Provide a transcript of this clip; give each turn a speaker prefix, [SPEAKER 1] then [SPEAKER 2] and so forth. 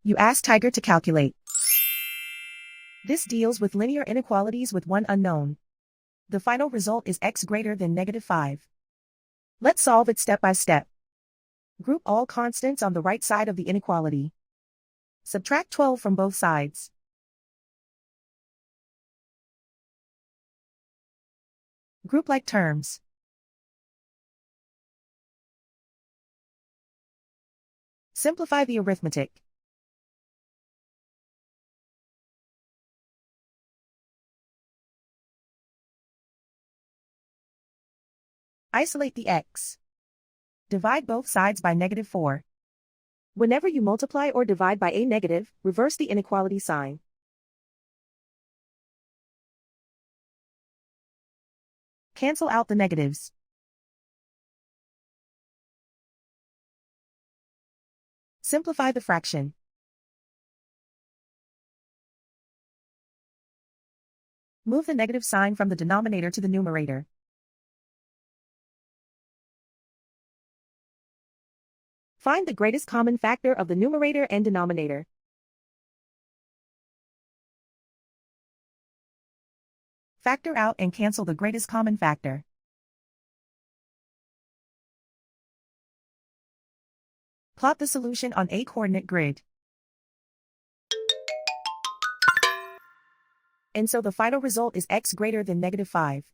[SPEAKER 1] You ask Tiger to calculate. This deals with linear inequalities with one unknown. The final result is x greater than -5. Let's solve it step by step. Group all constants on the right side of the inequality. Subtract 12 from both sides. Group like terms. Simplify the arithmetic. Isolate the x. Divide both sides by -4. Whenever you multiply or divide by a negative, reverse the inequality sign. Cancel out the negatives. Simplify the fraction. Move the negative sign from the denominator to the numerator. Find the greatest common factor of the numerator and denominator. Factor out and cancel the greatest common factor. Plot the solution on a coordinate grid. And so the final result is x greater than -5.